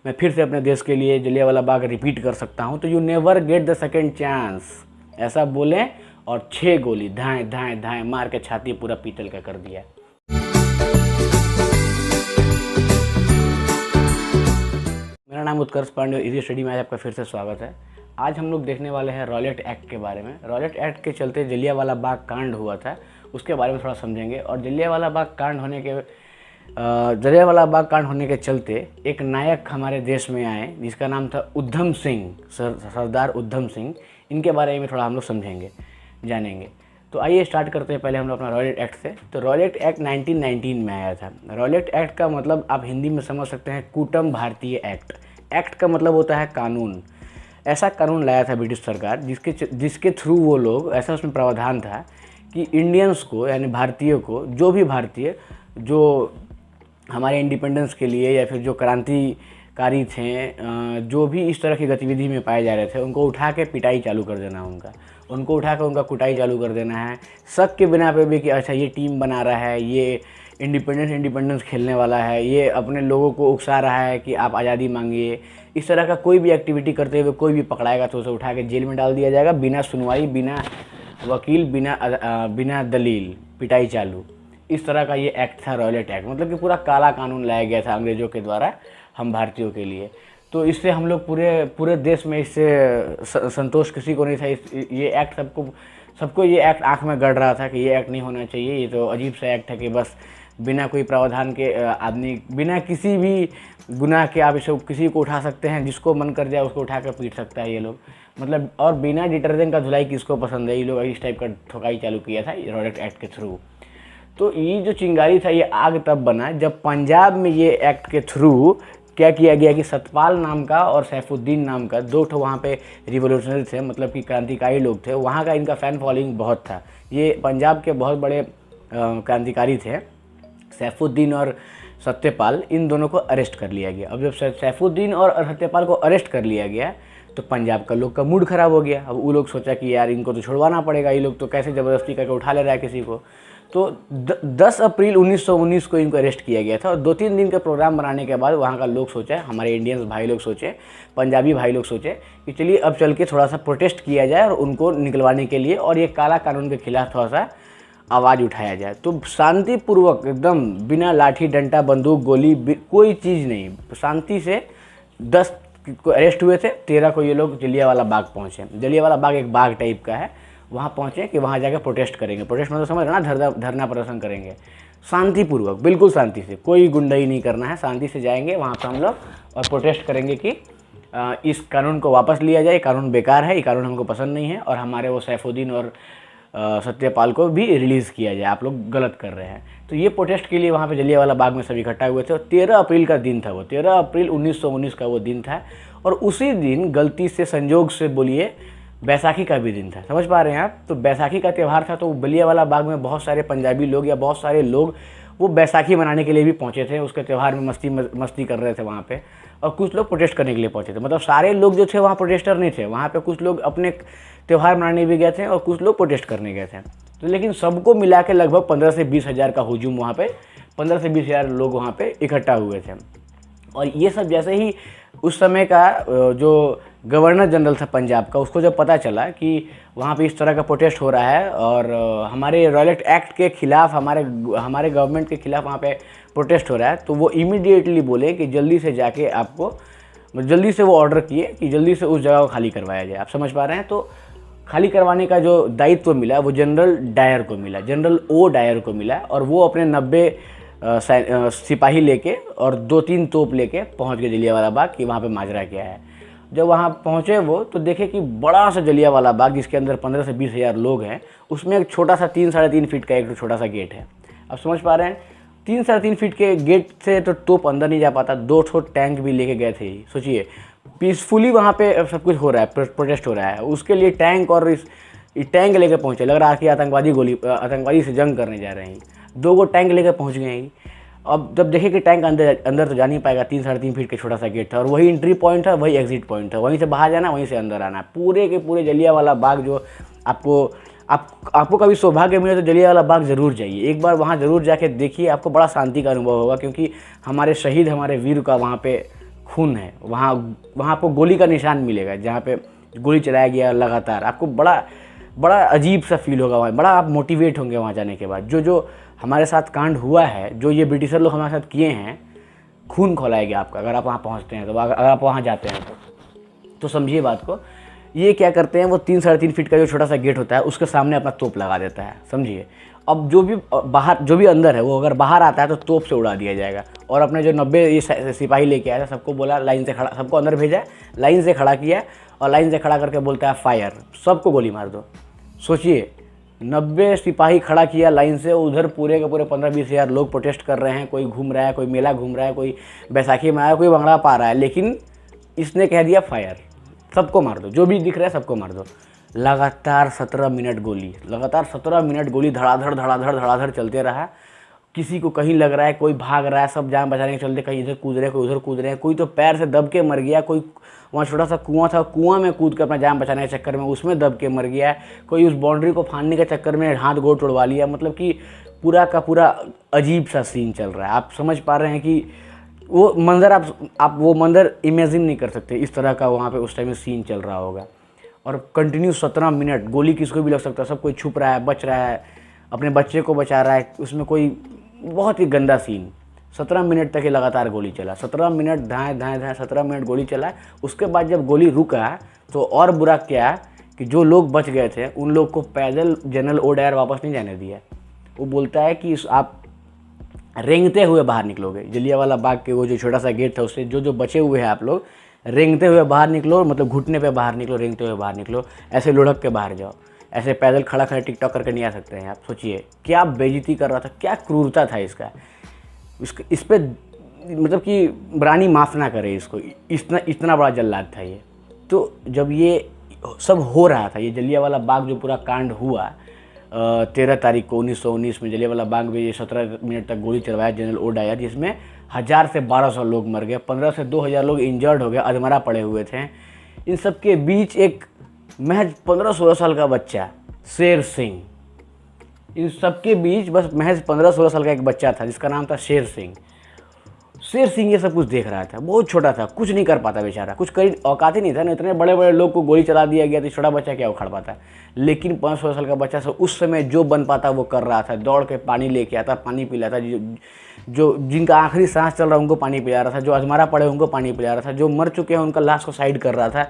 मैं फिर से अपने देश के लिए जलियांवाला बाग रिपीट कर सकता हूँ, तो you never get the second chance, ऐसा बोलें और 6 गोली धाएँ धाएँ धाएँ मार के छाती पूरा पीतल का कर दिया। मेरा नाम उत्कर्ष पांडे, इजी स्टडी में आज आपका फिर से स्वागत है। आज हम लोग देखने वाले हैं रॉलेट एक्ट के बारे में। रॉलेट एक्ट के चलते जलियांवाला बाग कांड हुआ था, उसके बारे में थोड़ा समझेंगे। और जलियांवाला बाग कांड होने के चलते एक नायक हमारे देश में आए जिसका नाम था उधम सिंह, सरदार उधम सिंह। इनके बारे में थोड़ा हम लोग समझेंगे, जानेंगे। तो आइए स्टार्ट करते हैं पहले हम लोग अपना रॉलेट एक्ट से। तो रॉलेट एक्ट 1919 में आया था। रॉलेट एक्ट का मतलब आप हिंदी में समझ सकते हैं कूटम भारतीय एक्ट। एक्ट का मतलब होता है कानून। ऐसा कानून लाया था ब्रिटिश सरकार जिसके थ्रू वो लोग, ऐसा उसमें प्रावधान था कि इंडियंस को, यानी भारतीयों को, जो भी भारतीय जो हमारे इंडिपेंडेंस के लिए या फिर जो क्रांतिकारी थे, जो भी इस तरह की गतिविधि में पाए जा रहे थे, उनको उठा के पिटाई चालू कर देना, उनको उठा के उनका कुटाई चालू कर देना है, शक के बिना पे भी कि अच्छा ये टीम बना रहा है, ये इंडिपेंडेंस खेलने वाला है, ये अपने लोगों को उकसा रहा है कि आप आज़ादी मांगिए। इस तरह का कोई भी एक्टिविटी करते हुए कोई भी पकड़ाएगा तो उसे उठा के जेल में डाल दिया जाएगा, बिना सुनवाई, बिना वकील, बिना दलील, पिटाई चालू। इस तरह का ये एक्ट था रॉलेट एक्ट। मतलब कि पूरा काला कानून लाया गया था अंग्रेज़ों के द्वारा हम भारतीयों के लिए। तो इससे हम लोग पूरे देश में इससे संतोष किसी को नहीं था। ये एक्ट सबको ये एक्ट आँख में गड़ रहा था कि ये एक्ट नहीं होना चाहिए, ये तो अजीब सा एक्ट है कि बस बिना कोई प्रावधान के आदमी, बिना किसी भी गुनाह के आप इसे किसी को उठा सकते हैं, जिसको मन कर जाए उसको उठा कर पीट सकता है ये लोग। मतलब और बिना डिटर्जेंट का धुलाई किसको पसंद है, ये लोग इस टाइप का ठोकाई चालू किया था रॉलेट एक्ट के थ्रू। तो ये जो चिंगारी था, ये आग तब बना जब पंजाब में ये एक्ट के थ्रू क्या किया गया कि सतपाल नाम का और सैफुद्दीन नाम का 2 ठो वहाँ पे रिवोल्यूशनरी थे, मतलब कि क्रांतिकारी लोग थे। वहाँ का इनका फ़ैन फॉलोइंग बहुत था। ये पंजाब के बहुत बड़े क्रांतिकारी थे, सैफुद्दीन और सत्यपाल। इन दोनों को अरेस्ट कर लिया गया। अब जब सैफुद्दीन और सत्यपाल को अरेस्ट कर लिया गया तो पंजाब का लोग का मूड ख़राब हो गया। अब वो लोग सोचा कि यार इनको तो छुड़वाना पड़ेगा, ये लोग तो कैसे ज़बरदस्ती करके उठा ले रहा है किसी को। तो 10 अप्रैल 1919 को इनको अरेस्ट किया गया था। और 2-3 दिन का प्रोग्राम बनाने के बाद वहाँ का लोग सोचा, हमारे इंडियंस भाई लोग सोचे, पंजाबी भाई लोग सोचे कि चलिए अब चल के थोड़ा सा प्रोटेस्ट किया जाए और उनको निकलवाने के लिए, और ये काला कानून के खिलाफ थोड़ा सा आवाज़ उठाया जाए। तो शांतिपूर्वक एकदम बिना लाठी डंडा बंदूक गोली कोई चीज़ नहीं, शांति से 10 को अरेस्ट हुए थे। 13 को ये लोग जलियांवाला बाग पहुँचे। जलियांवाला बाग एक बाग टाइप का है, वहाँ पहुँचे कि वहाँ जाकर प्रोटेस्ट करेंगे। प्रोटेस्ट मतलब समझ रहे ना, धरना प्रदर्शन करेंगे शांतिपूर्वक, बिल्कुल शांति से, कोई गुंडाई नहीं करना है। शांति से जाएंगे वहाँ पर हम लोग और प्रोटेस्ट करेंगे कि इस कानून को वापस लिया जाए, कानून बेकार है, ये कानून हमको पसंद नहीं है, और हमारे वो सैफुद्दीन और सत्यपाल को भी रिलीज़ किया जाए, आप लोग गलत कर रहे हैं। तो ये प्रोटेस्ट के लिए वहाँ पे जलियांवाला बाग में सब इकट्ठा हुए थे। और 13 अप्रैल का दिन था वो, 13 अप्रैल 1919 का वो दिन था। और उसी दिन गलती से, संजोग से बोलिए, बैसाखी का भी दिन था। समझ पा रहे हैं आप? तो बैसाखी का त्यौहार था। तो जलियांवाला बाग में बहुत सारे पंजाबी लोग या बहुत सारे लोग वो बैसाखी मनाने के लिए भी पहुँचे थे। उसके त्यौहार में मस्ती कर रहे थे वहाँ पे। और कुछ लोग प्रोटेस्ट करने के लिए पहुँचे थे। मतलब सारे लोग जो थे वहाँ प्रोटेस्टर नहीं थे। वहाँ पे कुछ लोग अपने त्यौहार मनाने भी गए थे और कुछ लोग प्रोटेस्ट करने गए थे। तो लेकिन सबको मिला के लगभग 15 से 20 हज़ार का हुजूम वहाँ पे, 15 से 20 हज़ार लोग वहाँ पे इकट्ठा हुए थे। और ये सब जैसे ही उस समय का जो गवर्नर जनरल था पंजाब का, उसको जब पता चला कि वहाँ पे इस तरह का प्रोटेस्ट हो रहा है और हमारे रॉलेट एक्ट के खिलाफ, हमारे गवर्नमेंट के खिलाफ वहाँ पे प्रोटेस्ट हो रहा है, तो वो इमीडिएटली बोले कि जल्दी से जाके आपको, जल्दी से वो ऑर्डर किए कि जल्दी से उस जगह को खाली करवाया जाए। आप समझ पा रहे हैं? तो खाली करवाने का जो दायित्व मिला वो जनरल डायर को मिला, जनरल ओ डायर को मिला। और वो अपने 90 सिपाही लेके और 2-3 तोप लेके पहुंच गए जलियांवाला बाग कि वहाँ पे माजरा क्या है। जब वहाँ पहुँचे वो, तो देखे कि बड़ा सा जलियांवाला बाग जिसके अंदर 15 से 20 हज़ार लोग हैं, उसमें एक छोटा सा 3-3.5 फीट का एक छोटा सा गेट है। अब समझ पा रहे हैं? 3-3.5 फीट के गेट से तो तोप अंदर नहीं जा पाता। 2 ठो टैंक भी लेके गए थे। सोचिए, पीसफुली वहाँ पे सब कुछ हो रहा है, प्रोटेस्ट हो रहा है, उसके लिए टैंक और इस टैंक लेके पहुँचे। लग रहा है कि आतंकवादी से जंग करने जा रहे हैं। 2 टैंक लेकर पहुँच गए हैं। अब जब देखे कि टैंक अंदर तो जा नहीं पाएगा, 3-3.5 फीट के छोटा सा गेट था और वही एंट्री पॉइंट था, वही एग्जिट पॉइंट था, वहीं से बाहर जाना, वहीं से अंदर आना। पूरे के पूरे जलियांवाला बाग जो आपको कभी सौभाग्य मिले तो जलियांवाला बाग ज़रूर जाइए, एक बार वहाँ ज़रूर जाके देखिए, आपको बड़ा शांति का अनुभव होगा। क्योंकि हमारे शहीद, हमारे वीर का वहाँ पे खून है, वहाँ वहाँ आपको गोली का निशान मिलेगा जहाँ पे गोली चलाया गया लगातार। आपको बड़ा बड़ा अजीब सा फील होगा वहाँ, बड़ा आप मोटिवेट होंगे वहाँ जाने के बाद। जो जो हमारे साथ कांड हुआ है, जो ये ब्रिटिशर लोग हमारे साथ किए हैं, खून खौलाएगा आपका अगर आप वहाँ पहुँचते हैं तो, अगर आप वहाँ जाते हैं तो समझिए बात को। ये क्या करते हैं, वो 3 साढ़े 3 फीट का जो छोटा सा गेट होता है उसके सामने अपना तोप लगा देता है, समझिए। अब जो भी बाहर, जो भी अंदर है, वो अगर बाहर आता है तो तोप से उड़ा दिया जाएगा। और अपने जो 90 ये सिपाही लेके आया था, सबको बोला लाइन से खड़ा, सबको अंदर भेजा, लाइन से खड़ा किया और लाइन से खड़ा करके बोलता है फायर, सबको गोली मार दो। सोचिए 90 सिपाही खड़ा किया लाइन से, उधर पूरे के पूरे 15-20 हज़ार लोग प्रोटेस्ट कर रहे हैं, कोई घूम रहा है, कोई मेला घूम रहा है, कोई बैसाखी में आया, कोई भंगड़ा पा रहा है, लेकिन इसने कह दिया फायर, सबको मार दो, जो भी दिख रहा है सबको मार दो। लगातार 17 मिनट गोली, लगातार 17 मिनट गोली धड़ाधड़ धड़ाधड़ धड़ाधड़ चलते रहा। किसी को कहीं लग रहा है, कोई भाग रहा है, सब जान बचाने के चलते कहीं इधर कूद रहे हैं, कोई उधर कूद रहे हैं, कोई तो पैर से दब के मर गया, कोई वहाँ छोटा सा कुआं था, कुआं में कूद के अपना जान बचाने के चक्कर में उसमें दब के मर गया, कोई उस बाउंड्री को फाड़ने के चक्कर में हाथ गोड़ तोड़वा लिया। मतलब कि पूरा का पूरा अजीब सा सीन चल रहा है। आप समझ पा रहे हैं कि वो मंज़र आप वो मंज़र इमेजिन नहीं कर सकते, इस तरह का वहाँ पे उस टाइम में सीन चल रहा होगा। और कंटिन्यू 17 मिनट गोली किसको भी लग सकता है, सब कोई छुप रहा है, बच रहा है, अपने बच्चे को बचा रहा है, उसमें कोई बहुत ही गंदा सीन। 17 मिनट तक ये लगातार गोली चला, 17 मिनट धाएँ धाएँ धाएँ 17 मिनट गोली चला। उसके बाद जब गोली रुका तो और बुरा क्या कि जो लोग बच गए थे उन लोग को पैदल जनरल ओ डायर वापस नहीं जाने दिया। वो बोलता है कि आप रेंगते हुए बाहर निकलोगे, जलियांवाला बाग के वो जो छोटा सा गेट था उससे जो बचे हुए हैं आप लोग रेंगते हुए बाहर निकलो, मतलब घुटने पे बाहर निकलो, रेंगते हुए बाहर निकलो, ऐसे लुढ़क के बाहर जाओ, ऐसे पैदल खड़ा खड़ा टिकटॉक करके नहीं आ सकते हैं। आप सोचिए क्या बेइज्जती कर रहा था, क्या क्रूरता था इसका। इस पे मतलब कि रानी माफ़ ना करे इसको, इतना बड़ा जल्लाद था ये। तो जब ये सब हो रहा था, ये जलियांवाला बाग जो पूरा कांड हुआ 13 तारीख को 1919 में जलियांवाला बाग में ये 17 मिनट तक गोली चलवाया जनरल ओ डायर, जिसमें 1000 से 1200 लोग मर गए, 15 से 2000 लोग इंजर्ड हो गए, अधमरा पड़े हुए थे। इन सब के बीच एक महज 15-16 साल का बच्चा शेर सिंह, इन सब के बीच बस महज 15-16 साल का एक बच्चा था जिसका नाम था शेर सिंह। शेर सिंह ये सब कुछ देख रहा था, बहुत छोटा था, कुछ नहीं कर पाता बेचारा, कुछ कहीं औकात ही नहीं था ना। इतने बड़े बड़े लोग को गोली चला दिया गया तो छोटा बच्चा क्या उखाड़ पाता। लेकिन 5-16 साल का बच्चा सब उस समय जो बन पाता वो कर रहा था। दौड़ के पानी लेके आता, पानी पिलाता, जो जिनका आखिरी सांस चल रहा उनको पानी पिला रहा था, जो अधमरा पड़े उनको पानी पिला रहा था, जो मर चुके हैं उनका लाश को साइड कर रहा था।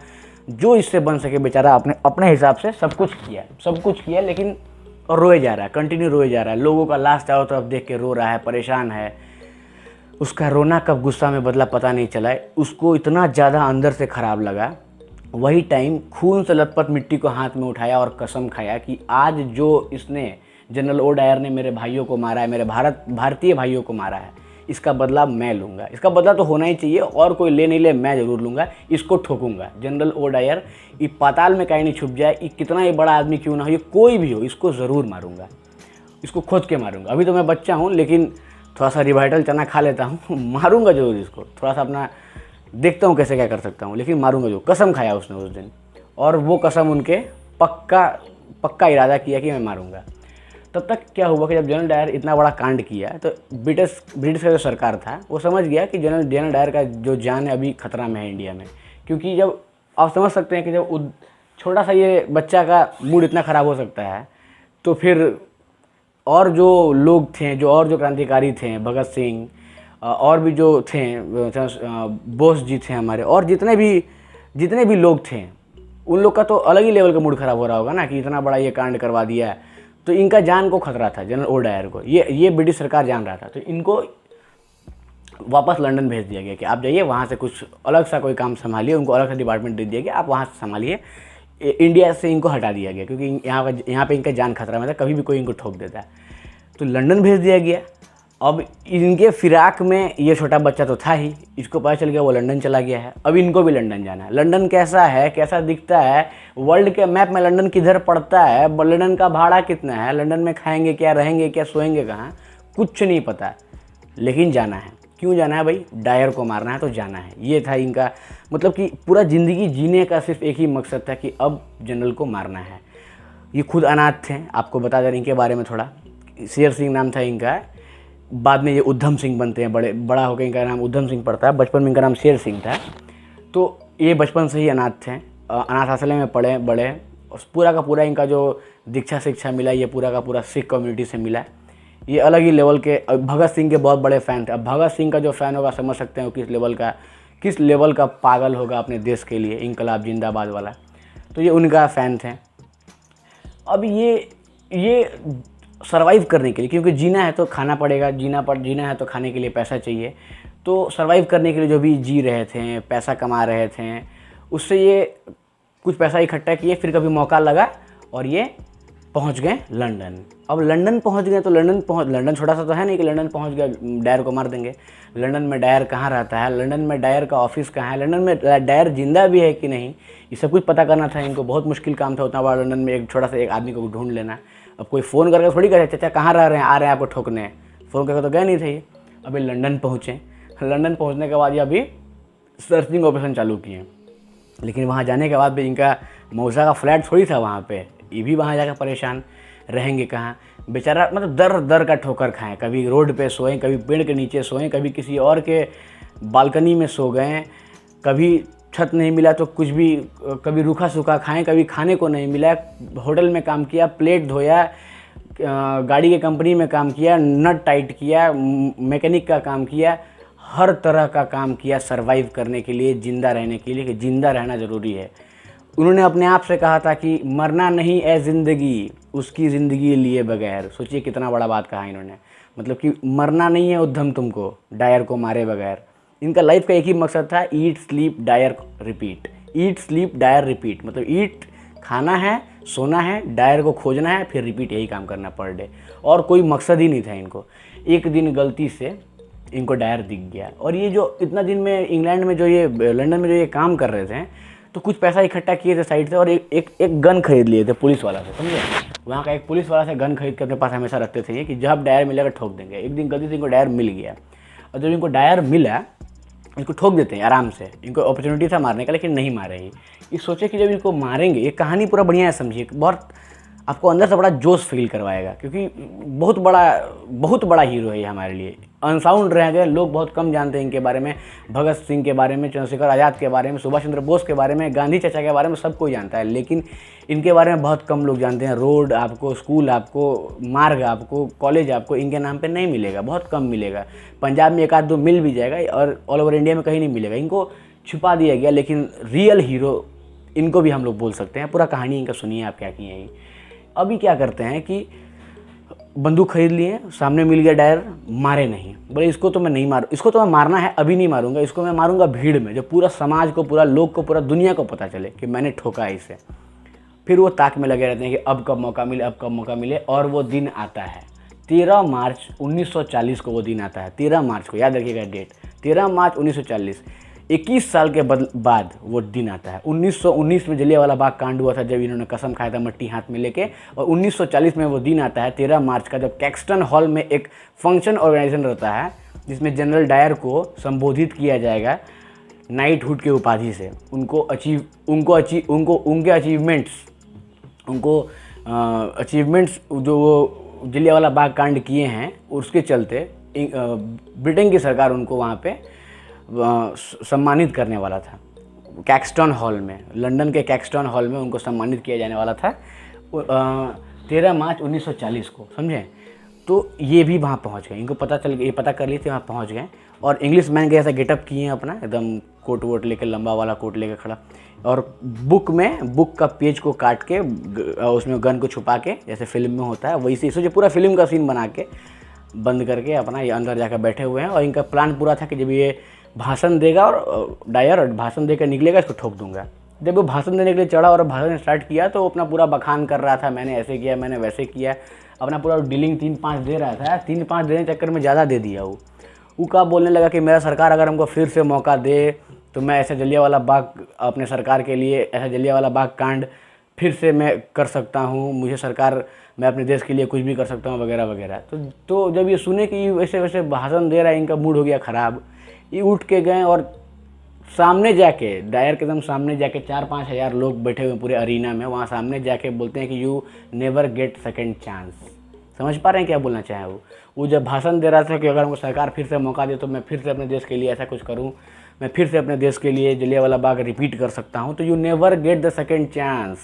जो इससे बन सके बेचारा अपने हिसाब से सब कुछ किया, लेकिन रोए जा रहा है, कंटिन्यू रोए जा रहा है। लोगों का लाश चारों तरफ देख के रो रहा है, परेशान है। उसका रोना कब गुस्सा में बदला पता नहीं चला। उसको इतना ज़्यादा अंदर से ख़राब लगा, वही टाइम खून से लथपथ मिट्टी को हाथ में उठाया और कसम खाया कि आज जो इसने जनरल ओ डायर ने मेरे भाइयों को मारा है, मेरे भारतीय भाइयों को मारा है, इसका बदला मैं लूँगा। इसका बदला तो होना ही चाहिए, और कोई ले नहीं ले, मैं ज़रूर लूँगा, इसको ठोकूँगा। जनरल ओ डायर ये पाताल में कहीं नहीं छुप जाए, ये कितना ही बड़ा आदमी क्यों ना हो, ये कोई भी हो, इसको ज़रूर मारूँगा, इसको खोद के मारूँगा। अभी तो मैं बच्चा हूँ, लेकिन थोड़ा सा रिवाइटल चना खा लेता हूँ, मारूंगा जरूर इसको, थोड़ा सा अपना देखता हूँ कैसे क्या कर सकता हूँ, लेकिन मारूंगा जो। कसम खाया उसने उस दिन, और वो कसम उनके पक्का इरादा किया कि मैं मारूंगा। तब तक क्या हुआ कि जब जनरल डायर इतना बड़ा कांड किया तो ब्रिटिश का जो सरकार था वो समझ गया कि जनरल डायर का जो जान है अभी खतरा में है इंडिया में। क्योंकि जब आप समझ सकते हैं कि जब छोटा सा ये बच्चा का मूड इतना ख़राब हो सकता है, तो फिर और जो लोग थे, और जो क्रांतिकारी थे, भगत सिंह और भी जो थे, बोस जी थे हमारे, और जितने भी लोग थे, उन लोग का तो अलग ही लेवल का मूड ख़राब हो रहा होगा ना कि इतना बड़ा ये कांड करवा दिया। तो इनका जान को खतरा था, जनरल ओ डायर को, ये ब्रिटिश सरकार जान रहा था। तो इनको वापस लंदन भेज दिया गया कि आप जाइए वहाँ से कुछ अलग सा कोई काम संभालिए, उनको अलग सा डिपार्टमेंट दे दिया गया, आप वहाँ से संभालिए। इंडिया से इनको हटा दिया गया क्योंकि यहाँ पे इनका जान खतरा में था, कभी भी कोई इनको ठोक देता है। तो लंदन भेज दिया गया। अब इनके फिराक में ये छोटा बच्चा तो था ही, इसको पता चल गया वो लंदन चला गया है। अब इनको भी लंदन जाना है। लंदन कैसा है, कैसा दिखता है, वर्ल्ड के मैप में लंदन किधर पड़ता है, लंदन का भाड़ा कितना है, लंदन में खाएंगे क्या, रहेंगे क्या, सोएंगे कहाँ, कुछ नहीं पता, लेकिन जाना है। क्यों जाना है भाई? डायर को मारना है तो जाना है। ये था इनका मतलब कि पूरा ज़िंदगी जीने का सिर्फ एक ही मकसद था कि अब जनरल को मारना है। ये खुद अनाथ थे, आपको बता दें इनके बारे में थोड़ा। शेर सिंह नाम था इनका। बाद में ये उद्धम सिंह बनते हैं, बड़ा होकर इनका नाम उद्धम सिंह पड़ता है। बचपन में इनका नाम शेर सिंह था। तो ये बचपन से ही अनाथ थे, अनाथ आश्रम में पढ़े बड़े। पूरा का पूरा इनका जो दीक्षा शिक्षा मिला ये पूरा का पूरा सिख कम्युनिटी से मिला। ये अलग ही लेवल के भगत सिंह के बहुत बड़े फ़ैन थे। अब भगत सिंह का जो फ़ैन होगा समझ सकते हो किस लेवल का पागल होगा अपने देश के लिए, इंकलाब जिंदाबाद वाला। तो ये उनका फ़ैन थे। अब ये सर्वाइव करने के लिए, क्योंकि जीना है तो खाना पड़ेगा, जीना है तो खाने के लिए पैसा चाहिए। तो सर्वाइव करने के लिए जो भी जी रहे थे, पैसा कमा रहे थे, उससे ये कुछ पैसा इकट्ठा किए। फिर कभी मौका लगा और ये पहुंच गए लंदन। अब लंदन पहुंच गए तो लंदन छोटा सा तो है नहीं कि लंदन पहुंच गया डायर को मार देंगे। लंदन में डायर कहाँ रहता है, लंदन में डायर का ऑफिस कहाँ है, लंदन में डायर जिंदा भी है कि नहीं, ये सब कुछ पता करना था इनको। बहुत मुश्किल काम था उतना बड़ा लंदन में एक छोटा सा एक आदमी को ढूंढ लेना। अब कोई फ़ोन करके थोड़ी करे चाचा कहाँ रह रहे हैं, आ रहे हैं आपको ठोकने, फ़ोन करके तो गए नहीं थे ये। अभी लंदन पहुँचे, लंदन पहुँचने के बाद ये अभी सर्चिंग ऑपरेशन चालू किए। लेकिन वहाँ जाने के बाद भी इनका मौसा का फ्लैट थोड़ी था वहाँ पे, ये भी वहाँ जाकर परेशान रहेंगे कहाँ बेचारा। मतलब दर दर का ठोकर खाएं, कभी रोड पे सोएं, कभी पेड़ के नीचे सोएं, कभी किसी और के बालकनी में सो गए, कभी छत नहीं मिला तो कुछ भी, कभी रूखा सूखा खाएं, कभी खाने को नहीं मिला। होटल में काम किया, प्लेट धोया, गाड़ी के कंपनी में काम किया, नट टाइट किया, मैकेनिक का काम किया, हर तरह का काम किया सर्वाइव करने के लिए, ज़िंदा रहने के लिए, कि ज़िंदा रहना ज़रूरी है। उन्होंने अपने आप से कहा था कि मरना नहीं है ज़िंदगी, उसकी ज़िंदगी लिए बगैर। सोचिए कितना बड़ा बात कहा इन्होंने, मतलब कि मरना नहीं है उद्धम तुमको डायर को मारे बगैर। इनका लाइफ का एक ही मकसद था, eat sleep dire repeat, eat sleep dire repeat. मतलब ईट खाना है, सोना है, डायर को खोजना है, फिर रिपीट, यही काम करना पर डे। और कोई मकसद ही नहीं था इनको। एक दिन गलती से इनको डायर दिख गया, और ये जो इतना दिन में इंग्लैंड में जो ये लंदन में जो ये काम कर रहे थे, तो कुछ पैसा इकट्ठा किए थे साइड से, और एक गन खरीद लिए थे पुलिस वाला से, समझे। वहाँ का एक पुलिस वाला से गन खरीद के अपने पास हमेशा रखते थे ये, कि जब डायर मिलेगा ठोक देंगे। एक दिन गलती से इनको डायर मिल गया, और जब इनको डायर मिला इनको ठोक देते हैं आराम से। इनको अपॉर्चुनिटी था मारने का, लेकिन नहीं मारे। ये सोचे कि जब इनको मारेंगे, ये कहानी पूरा बढ़िया है समझिए, बहुत आपको अंदर से बड़ा जोश फील करवाएगा, क्योंकि बहुत बड़ा हीरो है ये हमारे लिए। अनसाउंड रह गए, लोग बहुत कम जानते हैं इनके बारे में। भगत सिंह के बारे में, चंद्रशेखर आज़ाद के बारे में, सुभाष चंद्र बोस के बारे में, गांधी चाचा के बारे में सब कोई जानता है, लेकिन इनके बारे में बहुत कम लोग जानते हैं। रोड आपको, स्कूल आपको, मार्ग आपको, कॉलेज आपको इनके नाम पे नहीं मिलेगा, बहुत कम मिलेगा। पंजाब में एक आध दो मिल भी जाएगा, और ऑल ओवर इंडिया में कहीं नहीं मिलेगा। इनको छुपा दिया गया, लेकिन रियल हीरो इनको भी हम लोग बोल सकते हैं। पूरा कहानी इनका सुनिए आप क्या किए हैं। अभी क्या करते हैं कि बंदूक खरीद लिए, सामने मिल गया डायर, मारे नहीं। बोले इसको तो मैं नहीं मारूँ, इसको तो मैं मारना है, अभी नहीं मारूंगा, इसको मैं मारूंगा भीड़ में, जो पूरा समाज को, पूरा लोग को, पूरा दुनिया को पता चले कि मैंने ठोका है इसे। फिर वो ताक में लगे रहते हैं कि अब कब मौका मिले, अब कब मौका मिले। और वो दिन आता है 13 मार्च 1940 को। वो दिन आता है 13 मार्च को, याद रखिएगा डेट, 13 मार्च 1940। 21 साल के बाद वो दिन आता है। 1919 में जलियांवाला बाग कांड हुआ था, जब इन्होंने कसम खाया था मट्टी हाथ में लेके, और 1940 में वो दिन आता है 13 मार्च का, जब कैक्सटन हॉल में एक फंक्शन ऑर्गेनाइजेशन रहता है, जिसमें जनरल डायर को संबोधित किया जाएगा नाइटहुड के उपाधि से। उनके अचीवमेंट्स जो वो जलियांवाला बाग कांड किए हैं, उसके चलते ब्रिटेन की सरकार उनको वहाँ पे सम्मानित करने वाला था। कैक्सटन हॉल में, लंदन के कैक्सटन हॉल में उनको सम्मानित किया जाने वाला था 13 मार्च 1940 को, समझे। तो ये भी वहाँ पहुँच गए, इनको पता चल गया, ये पता कर लिए थे, वहाँ पहुँच गए। और इंग्लिश मैन के ऐसा गेटअप किए हैं अपना, एकदम कोट वोट लेके, लंबा वाला कोट लेके खड़ा, और बुक का पेज को काट के उसमें गन को छुपा के, जैसे फिल्म में होता है वैसे सोचिए, पूरा फिल्म का सीन बना के बंद करके अपना ये अंदर जाकर बैठे हुए हैं। और इनका प्लान पूरा था कि जब ये भाषण देगा और डायर भाषण देकर निकलेगा, इसको ठोक दूंगा। जब वो भाषण देने के लिए चढ़ा और भाषण स्टार्ट किया, तो वो अपना पूरा बखान कर रहा था, मैंने ऐसे किया, मैंने वैसे किया, अपना पूरा डीलिंग 3-5 दे रहा था। 3-5 देने के चक्कर में ज़्यादा दे दिया वो का बोलने लगा कि मेरा सरकार अगर हमको फिर से मौका दे, तो मैं ऐसे जलियांवाला बाग, अपने सरकार के लिए ऐसा जलियांवाला बाग कांड फिर से मैं कर सकता हूँ, मुझे सरकार, मैं अपने देश के लिए कुछ भी कर सकता हूँ, वगैरह वगैरह। तो जब ये सुने कि वैसे वैसे भाषण दे रहा है, इनका मूड हो गया ख़राब। ये उठ के गए और सामने जाके, डायर के एकदम सामने जाके, 4-5 हज़ार लोग बैठे हुए पूरे अरीना में, वहाँ सामने जाके बोलते हैं कि you never get second chance, समझ पा रहे हैं क्या बोलना चाहे वो जब भाषण दे रहा था कि अगर हमको सरकार फिर से मौका दे तो मैं फिर से अपने देश के लिए ऐसा कुछ करूं, मैं फिर से अपने देश के लिए जलियांवाला बाग रिपीट कर सकता हूं, तो you never get the second chance,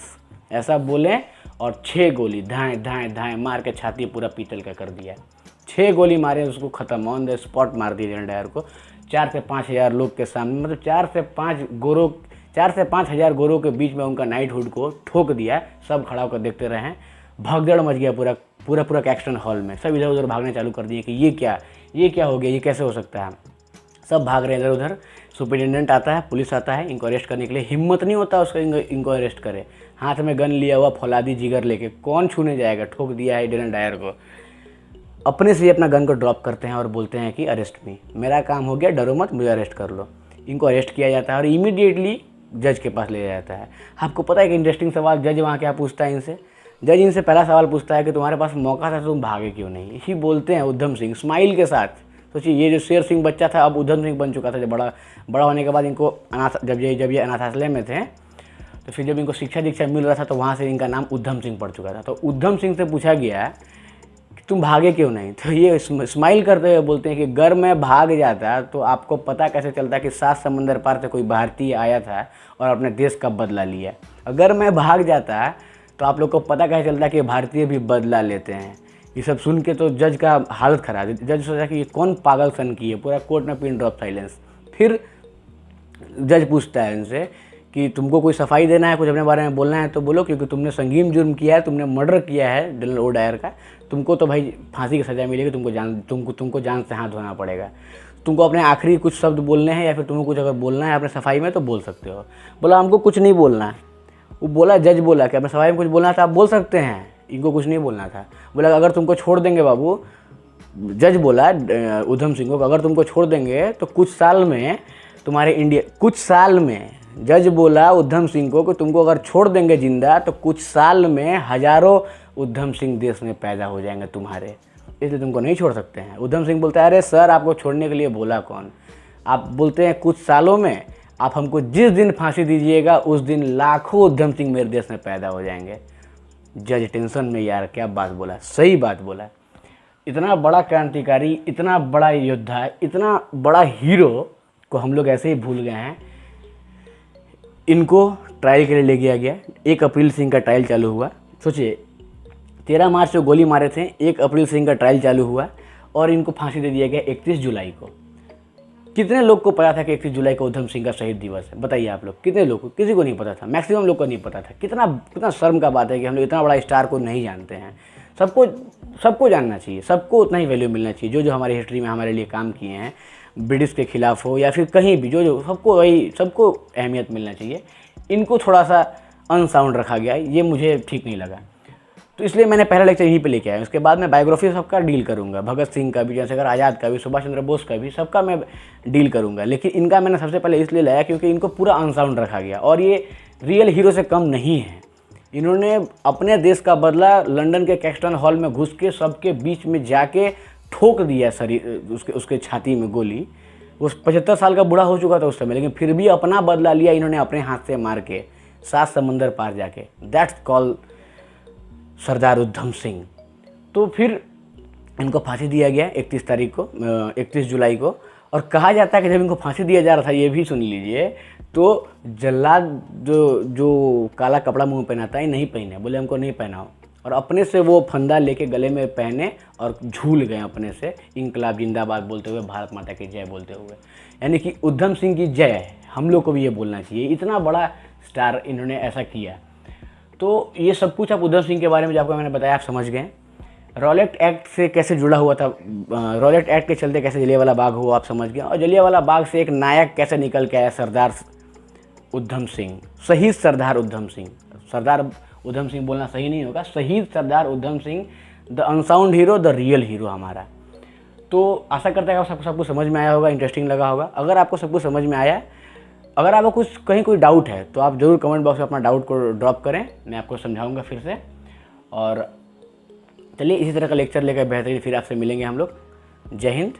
ऐसा बोले और 6 गोली धाएँ धाएँ धाएँ मार के छाती पूरा पीतल का कर दिया। 6 गोली मारे, उसको ख़त्म, ऑन द स्पॉट मार दिया जनरल डायर को 4 से 5 हज़ार लोग के सामने, मतलब 4 से 5 हज़ार गोरों के बीच में उनका नाइटहुड को ठोक दिया। सब खड़ा होकर देखते रहे, भगदड़ मच गया पूरा कैक्शन हॉल में। सब इधर उधर भागने चालू कर दिए कि ये क्या हो गया, ये कैसे हो सकता है। सब भाग रहे हैं इधर उधर। सुपरिटेंडेंट आता है, पुलिस आता है इनको अरेस्ट करने के लिए, हिम्मत नहीं होता उसका इनको अरेस्ट करे। हाथ में गन लिया हुआ फौलादी जिगर लेके, कौन छूने जाएगा, ठोक दिया है जनरल डायर को। अपने से ही अपना गन को ड्रॉप करते हैं और बोलते हैं कि अरेस्ट मी, मेरा काम हो गया, डरो मत, मुझे अरेस्ट कर लो। इनको अरेस्ट किया जाता है और इमीडिएटली जज के पास ले जाया जाता है। आपको पता है कि इंटरेस्टिंग सवाल जज वहाँ क्या पूछता है इनसे? जज इनसे पहला सवाल पूछता है कि तुम्हारे पास मौका था तो तुम भागे क्यों नहीं। यही बोलते हैं उधम सिंह स्माइल के साथ। सोचिए, ये जो शेर सिंह बच्चा था अब उधम सिंह बन चुका था। जब बड़ा होने के बाद इनको जब ये अनाथालय में थे, तो फिर जब इनको शिक्षा दीक्षा मिल रहा था तो वहाँ से इनका नाम उधम सिंह पड़ चुका था। तो उधम सिंह से पूछा गया कि तुम भागे क्यों नहीं, तो ये स्माइल करते हुए बोलते हैं कि अगर मैं भाग जाता तो आपको पता कैसे चलता कि 7 समंदर पार से कोई भारतीय आया था और अपने देश का बदला लिया। अगर मैं भाग जाता तो आप लोग को पता कैसे चलता कि भारतीय भी बदला लेते हैं। ये सब सुन के तो जज का हालत ख़राब है। जज सोचा कि ये कौन पागल सन की है, पूरा कोर्ट में पिन ड्रॉप साइलेंस। फिर जज पूछता है इनसे कि तुमको कोई सफाई देना है, कुछ अपने बारे में बोलना है तो बोलो, क्योंकि तुमने संगीन जुर्म किया है, तुमने मर्डर किया है जनरल ओ डायर का, तुमको तो भाई फांसी की सज़ा मिलेगी, तुमको जान से हाथ धोना पड़ेगा। तुमको अपने आखिरी कुछ शब्द बोलने हैं या फिर तुमको कुछ अगर बोलना है अपने सफाई में तो बोल सकते हो। बोला हमको कुछ नहीं बोलना है। वो बोला, जज बोला कि अपने सफाई में कुछ बोलना था आप बोल सकते हैं, इनको कुछ नहीं बोलना था। बोला अगर तुमको छोड़ देंगे बाबू, जज बोला उधम सिंह को, अगर तुमको छोड़ देंगे तो कुछ साल में जज बोला उधम सिंह को कि तुमको अगर छोड़ देंगे जिंदा तो कुछ साल में हजारों उधम सिंह देश में पैदा हो जाएंगे तुम्हारे, इसलिए तुमको नहीं छोड़ सकते हैं। उधम सिंह बोलता है अरे सर आपको छोड़ने के लिए बोला कौन, आप बोलते हैं कुछ सालों में, आप हमको जिस दिन फांसी दीजिएगा उस दिन लाखों उधम सिंह मेरे देश में पैदा हो जाएंगे। जज टेंशन में, यार क्या बात बोला, सही बात बोला। इतना बड़ा क्रांतिकारी, इतना बड़ा योद्धा, इतना बड़ा हीरो को हम लोग ऐसे ही भूल गए हैं। इनको ट्रायल के लिए ले गया गया। 1 अप्रैल से इनका ट्रायल चालू हुआ। सोचिए 13 मार्च को गोली मारे थे, 1 अप्रैल से इनका ट्रायल चालू हुआ और इनको फांसी दे दिया गया 31 जुलाई को। कितने लोग को पता था कि 31 जुलाई को उधम सिंह का शहीद दिवस है? बताइए आप लोग, कितने लोग को? किसी को नहीं पता था, मैक्सिमम लोग को नहीं पता था। कितना शर्म का बात है कि हम लोग इतना बड़ा स्टार को नहीं जानते हैं। सबको जानना चाहिए, सबको उतना ही वैल्यू मिलना चाहिए। जो हमारी हिस्ट्री में हमारे लिए काम किए हैं, ब्रिटिश के खिलाफ हो या फिर कहीं भी, जो सबको अहमियत मिलना चाहिए। इनको थोड़ा सा अनसाउंड रखा गया, ये मुझे ठीक नहीं लगा। तो इसलिए मैंने पहला लेक्चर यहीं पे लेके आया। उसके बाद मैं बायोग्राफी सबका डील करूंगा, भगत सिंह का भी, चंद्रशेखर आज़ाद का भी, सुभाष चंद्र बोस का भी, सबका मैं डील करूंगा। लेकिन इनका मैंने सबसे पहले इसलिए लाया क्योंकि इनको पूरा अनसाउंड रखा गया और ये रियल हीरो से कम नहीं है। इन्होंने अपने देश का बदला लंदन के कैक्सटन हॉल में घुस के सबके बीच में जाके ठोक दिया उसके छाती में गोली। वो 75 साल का बूढ़ा हो चुका था उस समय, लेकिन फिर भी अपना बदला लिया इन्होंने अपने हाथ से मार के 7 समंदर पार जाके। दैट्स कॉल सरदार उधम सिंह। तो फिर इनको फांसी दिया गया 31 जुलाई को। और कहा जाता है कि जब इनको फांसी दिया जा रहा था, ये भी सुन लीजिए, तो जल्लाद जो काला कपड़ा मुंह पहनाता है नहीं पहने, बोले हमको नहीं पहनाओ, और अपने से वो फंदा लेके गले में पहने और झूल गए अपने से, इंकलाब जिंदाबाद बोलते हुए, भारत माता की जय बोलते हुए। यानी कि उधम सिंह की जय है, हम लोग को भी ये बोलना चाहिए। इतना बड़ा स्टार इन्होंने ऐसा किया। तो ये सब कुछ आप उधम सिंह के बारे में जो आपको मैंने बताया आप समझ गए। रॉलेट एक्ट से कैसे जुड़ा हुआ था, रॉलेट एक्ट के चलते कैसे जलियांवाला बाग हुआ आप समझ गए। और जलियांवाला बाग से एक नायक कैसे निकल के आया, सरदार उधम सिंह, शहीद सरदार उधम सिंह। सरदार उधम सिंह बोलना सही नहीं होगा, शहीद Sardar Udham Singh, the unsound hero, the real hero हमारा। तो आशा करता है कि सब कुछ समझ में आया होगा, इंटरेस्टिंग लगा होगा। अगर आपको सब कुछ समझ में आया, अगर आपको कहीं कोई डाउट है तो आप ज़रूर कमेंट बॉक्स में अपना डाउट को ड्रॉप करें, मैं आपको समझाऊंगा फिर से। और चलिए इसी तरह का लेक्चर लेकर बेहतरीन फिर आपसे मिलेंगे हम लोग। जय हिंद।